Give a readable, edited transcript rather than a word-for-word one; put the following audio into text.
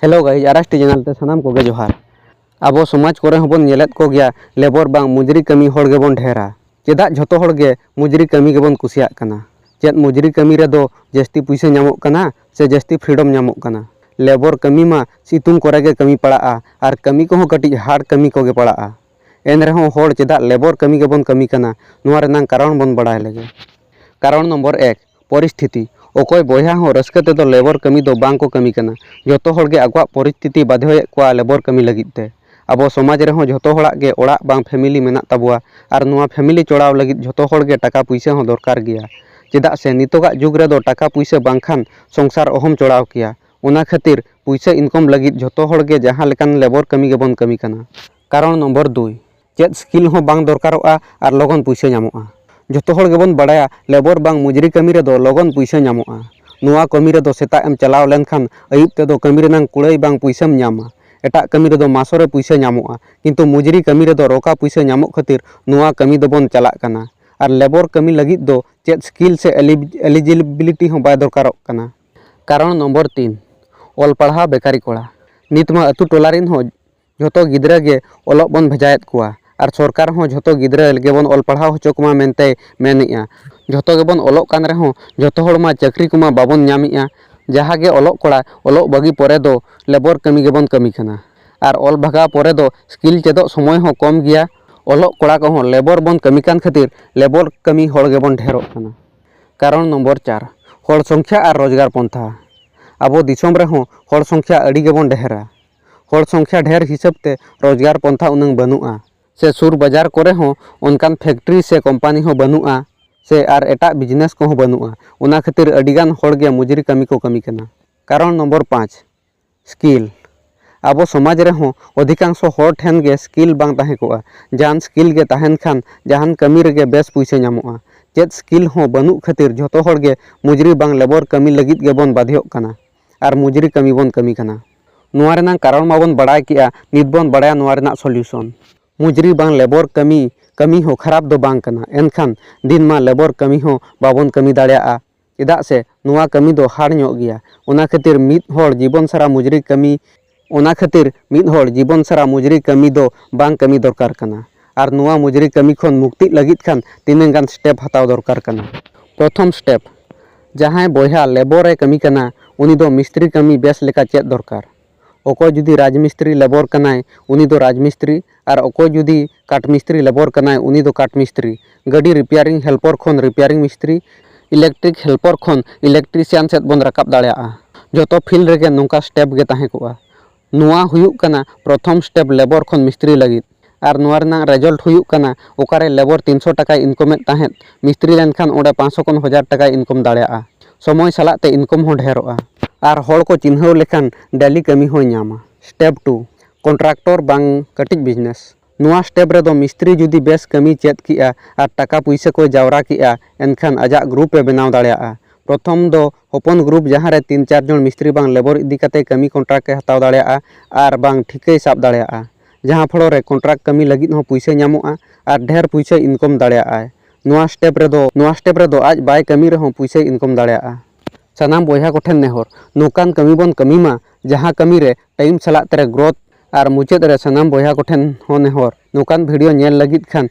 Hello guys RST channel ते सानाम कोगे जोहार। अब समाज को हबन नेलेत को गया लेबर बांग मुजरी कमी होड़ गेबन ढेरा चेदा झोतो होड़ गे मुजरी कमी गेबन कुसियाक कना। चेद मुजरी कमी रे दो जस्ती पैसा नामोक कना से जस्ती फ्रीडम नामोक कना। लेबर कमी मा सितुंग करे गे कमी पड़ा और कमी को कटी हार्ड कमी को गे पड़ा एन रहो होड़ चेदा लेबर कमी गेबन कमी कना नुआ रेनांग कारण बन बड़ाय लगे। कारण नंबर 1 परिस्थिति अकोय बया हो रस्के तेदो लेबर कमी दो बांग को कमी कना जोतो होड़ गे आगवा परिस्थिति बाध्य को लेबर कमी लगित ते अब समाज रे हो जोतो होड़ा गे ओड़ा बांग फैमिली मेना तबुआ और नुआ फैमिली चोड़ाव लगित जोतो होड़ गे टाका पैसा हो दरकार गया चेदा से नितोगा जुग रे दो टाका पैसा बांखान संसार अहम चोड़ाव किया उना खातिर पैसा इनकम लगित जोतो होड़ गे जहां लेकान लेबर कमी गेबन कमी कना। कारण नंबर 2 चेद स्किल हो बांग दरकारोआ और लगन पैसा नामोआ जोतो होड़ गेबन बड़ाया लेबर बांग मुजरी कमी रे दो लगन पैसा नामोआ नुआ कमी रे दो सेता एम चलाव लेनखान अयुब ते दो कमी रेनांग कुड़ाई बांग पैसाम नामा एटा कमी रे दो मासोरे पैसा नामोआ किंतु मुजरी कमी रे दो रोका पैसा नामोक खातिर नुआ कमी दो बन चलाक कना और लेबर कमी लगित दो चेद स्किल से एलिजिबिलिटी हो बाय दरकारोक कना। कारण नंबर 3 ऑल पढ़ा बेकारी कोड़ा नितमा अतु टोलारिन हो जोतो गिद्रा गे ओलोक बन भेजायत कुआ और सरकार हो जोतो गिद्रा गेबन ऑल पढ़ाव होचो कुमा मेनते मेनिया जोतो गेबन ओलोक कान रहो जोतो होड़ मा चाकरी कुमा बाबन नामिया जहाँ गे ओलोक कोड़ा ओलोक बगी परे दो लेबर कमी गेबन कमी कना और ऑल भागा परे दो स्किल चेदो समय हो कम गया ओलोक कोड़ा को हो लेबर बन कमी कान खातिर लेबर कमी होड़ गेबन ढेरोक कना। कारण नंबर 4 होड़ संख्या और रोजगार पंथा अब दिसोम रे हो होड़ संख्या अड़ी गेबन ढेरा होड़ संख्या ढेर हिसाब ते रोजगार पंथा उनंग बनुआ से सुर बाजार करे हो उनकान फैक्ट्री से कंपनी हो बनुआ से आर एटा बिजनेस को बनुआ उना खातिर अडिगान होड़ गे मुजरी कमी को कमी कना। कारण नंबर 5 स्किल अब समाज रे हो अधिकांश होड़ ठेन गे स्किल बांग ताहे कोआ जान स्किल गे ताहेन खान जहान कमी रे गे बेस पैसा नामोआ चेद स्किल हो बनु खातिर जोतो होड़ गे मुजरी बांग लेबर कमी लगित गे बन बाध्यक कना और मुजरी कमी बन कमी कना। नुआ रेनां कारण माबन बड़ाय किया नित बन बड़ाया नुआ रेनां सॉल्यूशन मुजरी बांग लेबर कमी हो खराब दो बांग कना एनखान दिन मा लेबर कमी हो बाबन कमी दाड़ेया चेदा से नुआ कमी दो हार ᱧᱚᱜ गया उना खातिर मित होड़ जीवन सारा मुजरी कमी उना खातिर मित होड़ जीवन सारा मुजरी कमी दो बांग कमी दरकार कना और नुआ मुजरी कमी खन मुक्ति लगित खान तीन गान स्टेप हताव दरकार कना। प्रथम स्टेप जहां बया लेबर रे कमी कना उनी दो मिस्त्री कमी बेस लेका चेद दरकार अकोय जुदी राजमिस्त्री लेबर कनाय उनी दो राजमिस्त्री और अकोय जुदी काटमिस्त्री लेबर कनाय उनी दो काटमिस्त्री गाड़ी रिपेयरिंग हेल्पर खन रिपेयरिंग मिस्त्री इलेक्ट्रिक हेल्पर खन इलेक्ट्रिशियन सेट बन रकाब दाड़ेया जोतो फील्ड रेगे नोंका स्टेप गे ताहे कोआ नुआ हुयुक कना प्रथम स्टेप लेबर खन मिस्त्री लगित और नुआ रेनां रिजल्ट हुयुक कना ओकारे लेबर 300 टाका इनकमेट ताहेत मिस्त्री लेनखान ओडे 500 खन 1000 टाका इनकम दाड़ेया समय सालाते इनकम हो ढेरोआ और होड़ को चिन्हव लेखान डेली कमी हो नामा। स्टेप 2 कॉन्ट्रैक्टर बांग कटिज बिजनेस नुआ स्टेप रे दो मिस्त्री जुदी बेस कमी चेद किया और टाका पैसा को जावरा किया एनखान आजा ग्रुप ए बनाव दाड़ेया प्रथम दो ओपन ग्रुप जहाँ रे 3-4 जन मिस्त्री बांग लेबर इदी काते कमी कॉन्ट्रैक्ट के हताव दाड़ेया और बांग ठिकै साब दाड़ेया जहाँ फलो रे कॉन्ट्रैक्ट कमी लगित हो पैसा नामोआ और ढेर पैसा इनकम दाड़ेया नुआ स्टेप रे दो आज बाय कमी रे हो पैसा इनकम दाड़ेया। सानाम बया को ठेन नेहर नोकान कमी बन कमी मा जहाँ कमी रे टाइम साला तेरे ग्रोथ और मुचाद रे सानाम बया को ठेन हो नेहर नोकान वीडियो नेल लगित खान